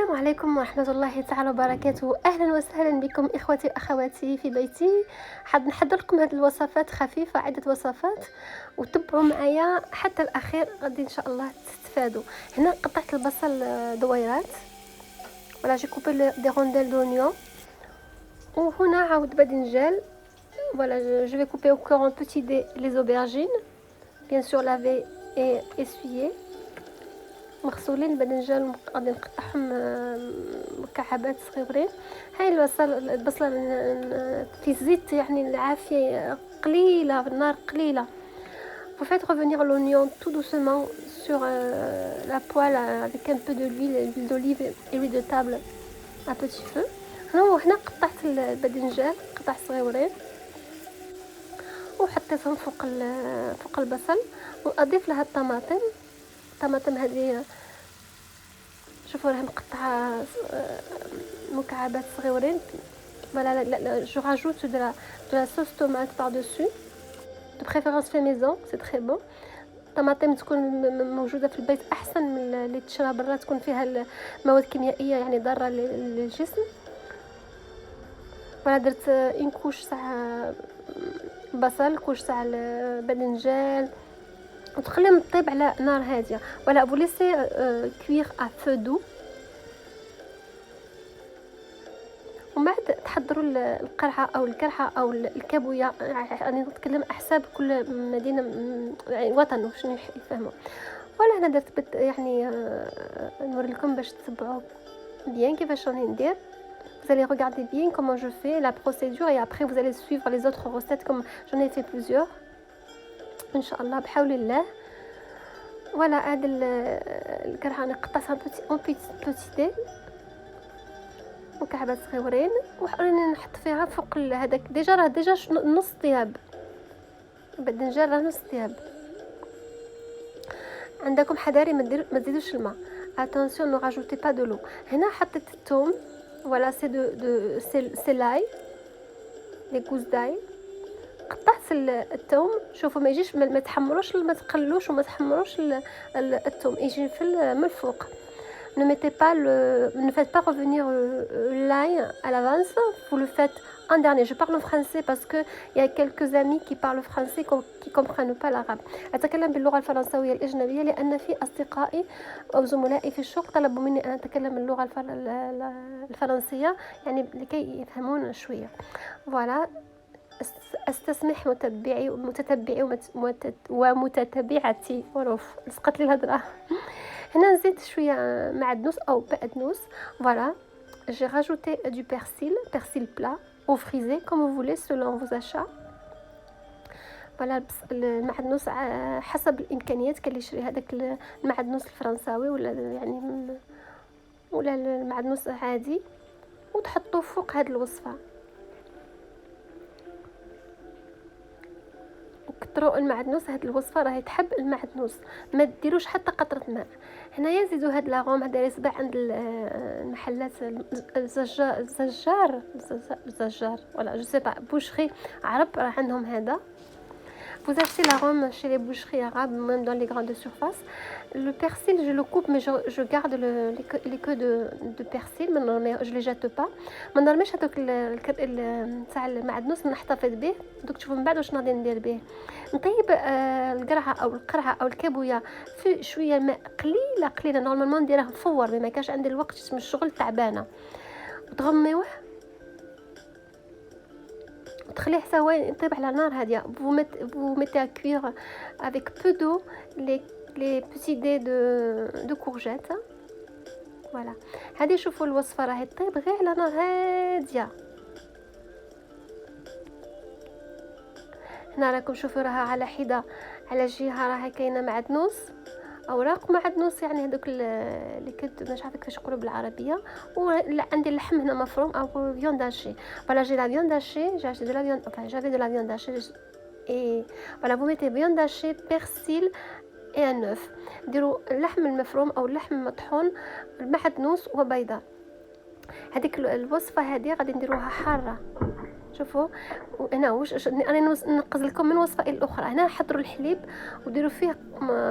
السلام عليكم ورحمة الله تعالى وبركاته. أهلا وسهلا بكم إخوتي وأخواتي في بيتي. حاب نحضر لكم هذه الوصفات خفيفة، عدة وصفات، وتبعوا معايا حتى الأخير، غادي إن شاء الله تستفادوا. هنا قطعت البصل دويرات، ولا جي كوبي دي رونديل دونيون، وهنا عاود باذنجان. Voilà, je vais couper au cœur en petits dés les aubergines, bien sûr lavées et essuyées. مغسولين الباذنجان غادي نقطعهم مكعبات صغيرين. هاي البصله في الزيت، يعني العافيه قليله، في النار قليله. Vous faites revenir l'oignon tout doucement sur la poêle avec un peu d'huile d'olive et l'huile de table à petit feu. هنا قطعت الباذنجان قطع صغيرين وحطيتهم فوق البصل، واضيف لها الطماطم هذه، شوفوا راها مقطعه مكعبات صغيرين. Voilà, je rajoute de la sauce tomate par-dessus, de préférence fait maison, c'est très bon. الطماطم تكون موجوده في البيت احسن من اللي تشرى برا، تكون فيها مواد كيميائيه يعني ضاره للجسم. وانا درت اون كوش تاع بصل، كوش تاع الباذنجان، وتخليهم طيب على نار هاديه. ولا vous laissez cuire à feu doux. ومن بعد تحضروا القرعه او الكرحه او الكابويه، يعني نتكلم احساب كل مدينه يعني وطن شنو يفهموا. ولا انا درت يعني نوري لكم باش تتبعوا بيان كيفاش راني ندير. Vous allez regarder bien comment je fais la procédure et après vous allez suivre les autres recettes comme j'en ai fait plusieurs ان شاء الله بحول الله. ولا هاد الكرحه انا قطعتها بوتي مكعبات صغيرين، وحريني نحط فيها فوق هذاك ديجا نص طياب الباذنجان، راه نص طياب. عندكم حذاري ما تزيدوش الماء، attention ne rajoutez pas de l'eau. هنا حطيت الثوم، voilà c'est l'ail, les gousses d'ail. قطعت الثوم، شوفوا ما يجيش ما تحمروش، ما تقلوش وما تحمروش الثوم، يجي من الفوق. Ne faites pas revenir l'ail à l'avance, vous le faites en dernier. Je parle en français parce que il y a quelques amis qui parlent français qui comprennent pas l'arabe. أتكلم باللغة الفرنسوية الأجنبية لأن في أصدقائي أو زملائي في الشغل طلبوا مني أن أتكلم اللغة الفرنسية، يعني لكي يفهمون شوية. Voilà. استسمح متتبعي ومتتبعتي وروف سقط لي الهضره. هنا نزيد شويه معدنوس او بقدنوس. Voilà, j'ai rajouté du persil plat ou frisé comme vous voulez selon vos achats. Voilà, المعدنوس حسب الامكانيات، كان اللي يشري هذاك المعدنوس الفرنساوي ولا المعدنوس عادي، وتحطوه فوق هذه الوصفه. كثروا المعدنوس، هاد الوصفه راهي تحب المعدنوس، ما ديروش حتى قطره ماء. هنايا نزيدوا هاد لاغوم هذا يصبح عند المحلات الزجار ولا جو سي با بوشري عرب، راه عندهم هذا. Vous achetez l'arôme chez les boucheries arabes, même dans les grandes surfaces. Le persil, je le coupe, mais je garde les queues de persil, mais je les jette pas. ما نرميش هذوك تاع المعدنوس، نحتفظ به. دوك تشوفوا من بعد واش غادي ندير به. نطيب القرعه او الكابويه في شويه ماء قليله نورمالمون نديرها مفور، ما كاش عندي الوقت من الشغل تعبانه، وتغميوه تخليه حتى يطيب على نار هاديه. vous mettez à cuire avec peu d'eau les petits dés de courgettes. Voilà, هذه شوفوا الوصفه راهي طيب غير على نار هاديه. هنا راكم شوفوا راها على حده، على جهه راها كاينه معدنوس، اوراق معدنوس، يعني هذوك اللي كنت مش عارفه كيفاش يقولوا بالعربيه. وعندي اللحم هنا مفروم او فيوند هاشي. Voilà, j'ai la viande hachée, j'ai acheté de la viande, enfin j'avais de la viande hachée et voilà, vous mettez viande hachée, persil et un œuf. ديروا اللحم المفروم او اللحم المطحون، المعدنوس وبيضه. هذيك الوصفه هذه غادي نديروها حاره، شوفوا. وهنا واش انا ننقز لكم من وصفه الى الاخرى. هنا حضروا الحليب وديروا فيه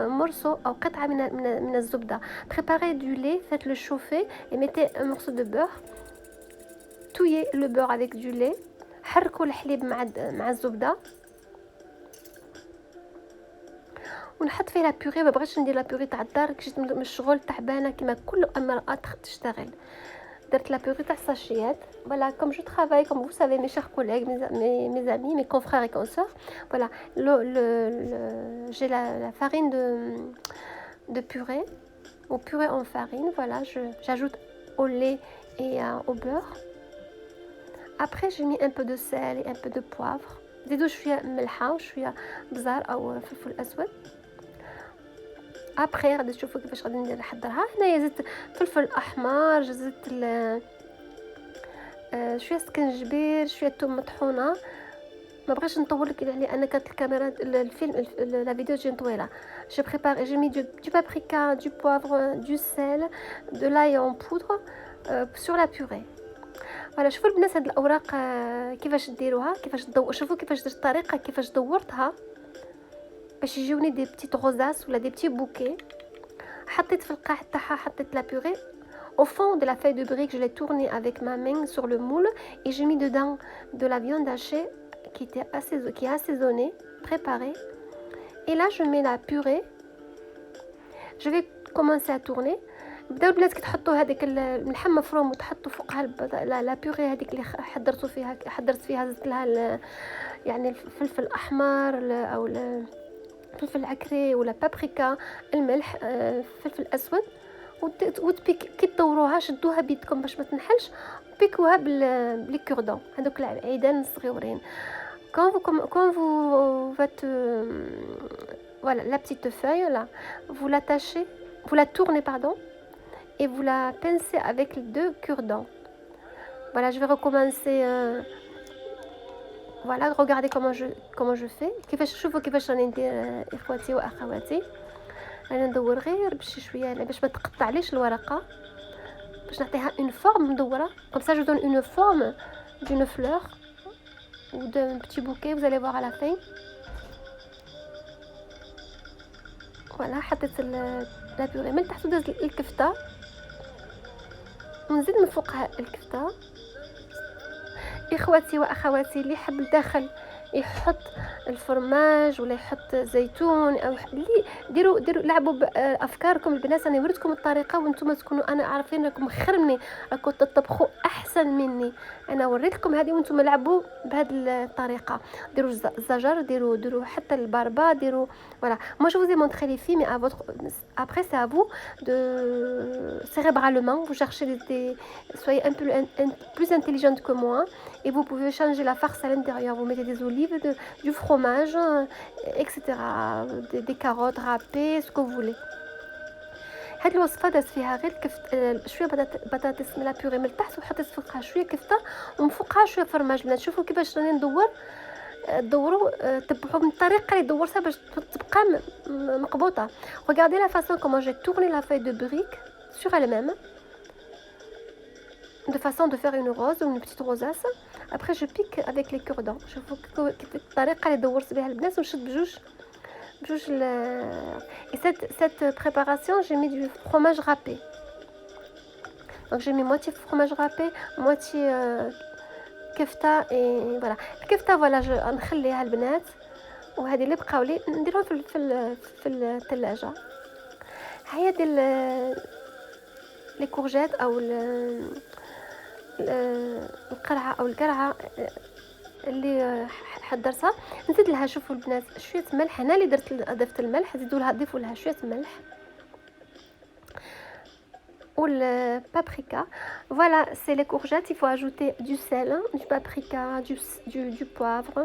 مرسو او قطعه من الزبده. بريباري دو لي، فaites le chauffer et mettez un morceau de beurre. touillez le beurre avec du lait. حركوا الحليب مع الزبده ونحط فيه لا بيوري. ما بغيتش ندير لا بيوري تاع الدار، جيت من الشغل تعبانه كما كل امراه تشتغل. درت لا بيوري تاع ساشيات. Voilà, comme je travaille, comme vous savez, mes chers collègues, mes amis, mes confrères et consoeurs, voilà, j'ai la farine de purée, ou purée en farine, voilà, j'ajoute au lait et au beurre. Après, j'ai mis un peu de sel et un peu de poivre. زيدوا شويه ملحه وشويه بزار او فلفل اسود. ابخي غادي تشوفوا كيفاش غادي ندير نحضرها. هنايا زدت فلفل احمر، زدت شويه سكنجبير، شويه ثوم مطحونه. ما بغيتش نطول لك لان كانت الكاميرا الفيلم لا فيديو تجي طويله. j'ai préparé, j'ai mis du paprika, du poivre, du sel, de l'ail en poudre sur la purée. فوالا شوفوا البنات هاد الاوراق كيفاش ديروها، كيفاش شوفوا كيفاش درت الطريقه، كيفاش دورتها باش يجيوني دي بتيت روزاس ولا دي بتي بوكي. حطيت في القاع تاعها، حطيت لا بيوري au fond de la feuille de brique. Je l'ai tournée avec ma main sur le moule et j'ai mis dedans de la viande hachée qui est assaisonnée, préparée. Et là je mets la purée. Je vais commencer à tourner. بداو البنات كي تحطوا هذيك اللحم مفروم وتحطوا فوقها لا بيوري هذيك اللي حضرت فيها زدت لها يعني الفلفل الاحمر او الفلفل العكري ولا بابريكا، الملح، فلفل اسود. وتبيك كي تدوروها شدوها بيدكم باش ما تنحلش، بيكوها بلي كوردون هذوك العيدان الصغيورين. quand vous faites voilà la petite feuille là, vous l'attachez, vous la tournez pardon, et vous la pincez avec les deux cure-dents. Voilà, je vais recommencer. Voilà, regardez comment je fais. كيفاش شوفوا كيفاش راني ندير اخواتي واخواتي. انا ندور غير بشي شويه باش ما تقطعليش الورقه، باش نعطيها une forme مدوره. Comme ça je donne une forme d'une fleur ou d'un petit bouquet, vous allez voir à la fin. Voilà, حطيت لا بيوري من تحت ودازت الكفته ونزيد من فوقها الكفته. اخواتي واخواتي اللي يحب الداخل يحط الفرماج ولا يحط زيتون او اللي ديروا لعبوا بافكاركم. البنات انا وريتكم الطريقه وانتم تكونوا انا عارفين انكم خير مني، راكم تطبخوا احسن مني. انا وريت لكم هذه وانتم لعبوا بهذه الطريقه. ديروا الزجر، ديروا حتى الباربا، ديروا voilà. Moi je vous ai montré les films, mais à votre après c'est à vous de cérébralement vous cherchez soyez un peu plus intelligente que moi et vous pouvez changer la farce à l'intérieur. Vous mettez des olives, du fromage, etc. des carottes râpées, ce que vous voulez. هاد الوصفه دازت فيها غير شويه بطاطس من لا بيوري من التحت وحطيت فوقها شويه كفته ومن فوقها شويه فرماج. بنات شوفوا كيفاش راني ندور. دوروا تبعوا من الطريقه اللي دورتها باش تبقى مقبوطه. regardez la façon comment j'ai tourné la feuille de brique sur elle-même de façon de faire une rose ou une petite rosace. après je pique avec les cure-dents. شوفوا الطريقه اللي دورت بها البنات ونشد بجوج et cette préparation j'ai mis du fromage râpé. donc j'ai mis moitié fromage râpé, moitié كفته et voilà. الكفته voilà نخليها البنات وهذه اللي بقاو لي نديرهم في الثلاجه. هيا ديال لي كورجيت او القرعه او القرعه اللي حضرتها. نزيد لها شوفوا البنات شويه ملح. هنا اللي ضفت الملح، ضيفوا لها شويه ملح ou le paprika. Voilà, c'est les courgettes. Il faut ajouter du sel, du paprika, du poivre,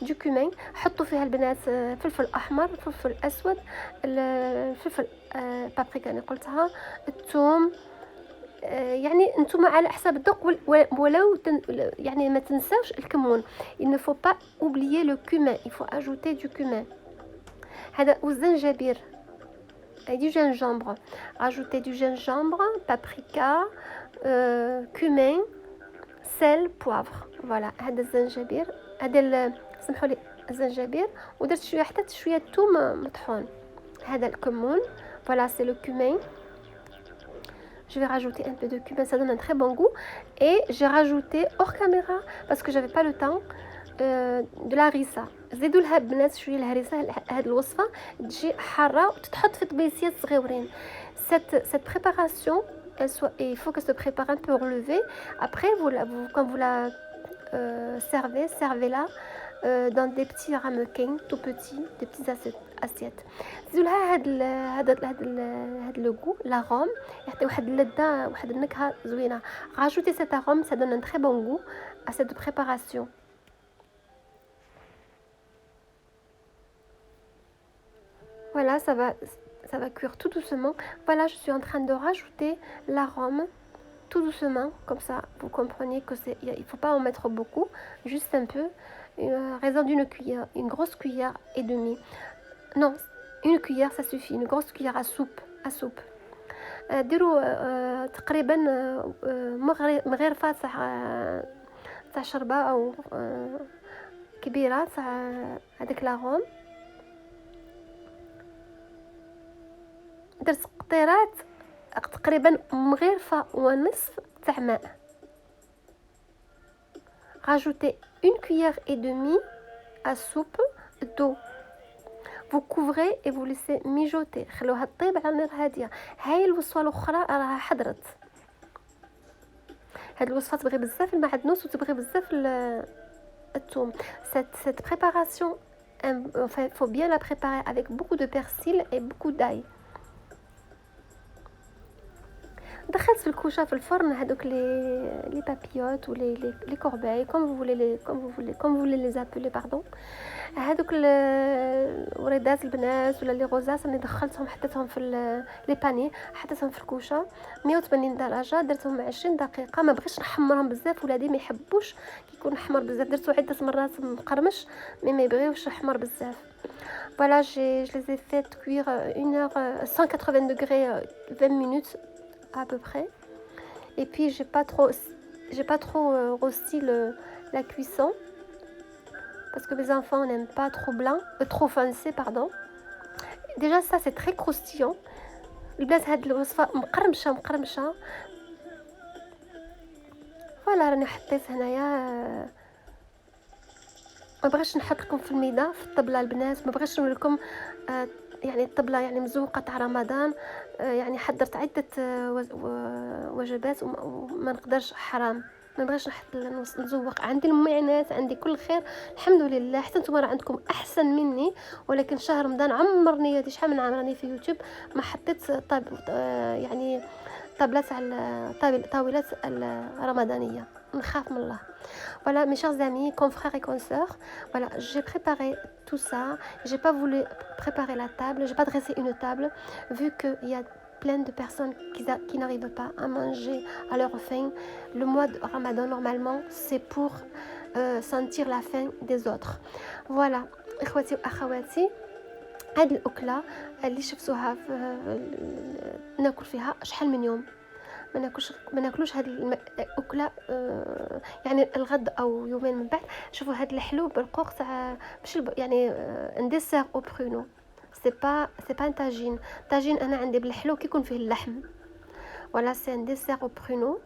du cumin. حطوا فيها البنات فلفل احمر، فلفل اسود، الفلفل بابريكا اللي قلتها، الثوم. يعني انتم على حسب الذوق ولو يعني ما تنساوش الكمون. il ne faut pas oublier le cumin, il faut ajouter du cumin. هذا والزنجبير du gingembre. Rajoutez du gingembre, paprika, cumin, سيل بوافغ. فوالا هذا الزنجبير، هذا سمحوا لي الزنجبير، ودرت شويه حتى شويه ثوم مطحون. هذا الكمون، voilà c'est le cumin. Je vais rajouter un peu de cumin, ça donne un très bon goût. Et j'ai rajouté hors caméra parce que j'avais pas le temps de la harissa. زيدوا لها بنات شويه الهريسه. هذه الوصفه تجي حاره وتتحط في طبيسيات صغيورين. cette préparation il faut que se prépare un peu relevé. Après quand vous la servez-la dans des petits ramequins tout petits, des petites assiettes. زيدوا لها هذا لو غو لاغوم، يعطي واحد اللذه، واحد النكهه زوينه. rajoutez cet arôme, ça donne un très bon goût à cette préparation. Voilà, ça va cuire tout doucement. Voilà, je suis en train de rajouter l'arôme tout doucement, comme ça vous comprenez que il faut pas en mettre beaucoup, juste un peu, raison d'une cuillère, une grosse cuillère et demie. Non, une cuillère ça suffit, une grosse cuillère à soupe. ديروا تقريبا مغرفه تاع شربه او كبيره تاع هذاك لاغوم. درت قطيرات تقريبا مغرفه ونصف تاع ماء. rajoutez une cuillère et demie à soupe d'eau. vous couvrez et vous laissez mijoter. خلوها تطيب على نار هاديه. هاي الوصفه الاخرى راها حضرت. هاد الوصفه تبغي بزاف المعدنوس وتبغي بزاف الثوم. cette préparation enfin faut bien la préparer avec beaucoup de persil et beaucoup d'ail. دخلت في الكوشه في الفرن هذوك لي بابيوت ولي لي كورباي comme vous voulez les appeler pardon. هذوك الوريدات البنات ولا لي غوزاس اللي دخلتهم حطيتهم في لي باني، حطيتهم في الكوشه 180 درجه، درتهم 20 دقيقه. ما بغيتش نحمرهم بزاف، ولادي ما يحبوش كيكون احمر بزاف، درتو عده مرات مقرمش ما يبغيوش احمر بزاف. Voilà, je les ai fait cuire 1 heure 180 degrés 20 minutes à peu près. Et puis j'ai pas trop rôti la cuisson parce que mes enfants n'aiment pas trop blanc, trop foncé pardon. Déjà ça c'est très croustillant. البنات هاد الوصفه مقرمشه. فوالا راني حطيت هنايا، ما بغيتش نحط لكم في الميده في الطبله البنات، ما بغيتش نقول لكم يعني الطبله يعني مزوقه تاع رمضان. يعني حضرت عده وجبات وما نقدرش، حرام ما بغيتش نزوق. عندي المعينات، عندي كل خير الحمد لله. حتى نتوما راه عندكم احسن مني، ولكن شهر رمضان عمرني هذه شحال من عام راني في يوتيوب ما حطيت يعني طابلة طاولات الرمضانيه. نخاف من الله. Voilà mes chers amis, confrères et consoeurs, voilà, j'ai préparé tout ça. J'ai pas voulu préparer la table, j'ai pas dressé une table vu qu'il y a plein de personnes qui n'arrivent pas à manger à leur faim. Le mois de Ramadan normalement c'est pour sentir la faim des autres. Voilà اخواتي واخواتي، هذه الاكله اللي شفتوها ناكل فيها شحال من يوم ما ناكلوش هاد الاكله يعني الغد او يومين من بعد. شوفوا هاد الحلو بالقوق تاع ماشي يعني ان ديسير او برونو، سي با ان طاجين انا عندي بالحلو كيكون فيه اللحم. ولا سي ان ديسير او برونو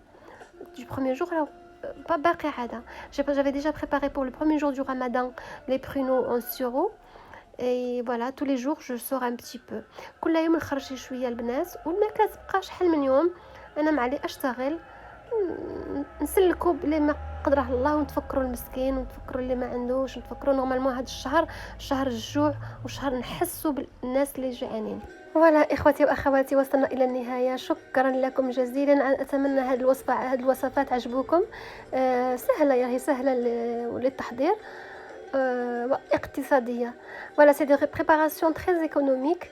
du premier jour. pas باقي عاده. j'avais déjà préparé pour le premier jour du Ramadan les pruneaux en sirop. Et voilà, tous les jours je sors un petit peu. كل يوم نخرج شويه البنات، والماكله تبقى شحال من يوم. انا معلي اشتغل نسلكوا بلي ما قدره الله، ونتفكروا المسكين ونتفكروا اللي ما عندوش، ونتفكروا نورمالمون هذا الشهر شهر الجوع وشهر نحسوا بالناس اللي جوعانين. فوالا اخواتي واخواتي، وصلنا الى النهايه. شكرا لكم جزيلا. اتمنى هذه الوصفات عجبوكم. سهله، هي سهله للتحضير واقتصاديه. Voilà, c'est des préparations très économiques.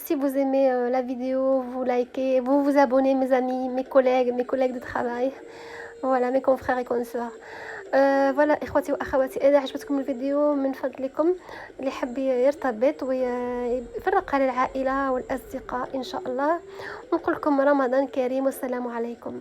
Si vous aimez la vidéo, vous likez, vous vous abonnez, mes amis, mes collègues de travail, voilà, mes confrères et consoeurs. فوالا اخواتي واخواتي، اذا عجبتكم الفيديو من فضلكم اللي حاب يرتبط ويفرق على العائله والاصدقاء ان شاء الله. ونقول لكم رمضان كريم والسلام عليكم.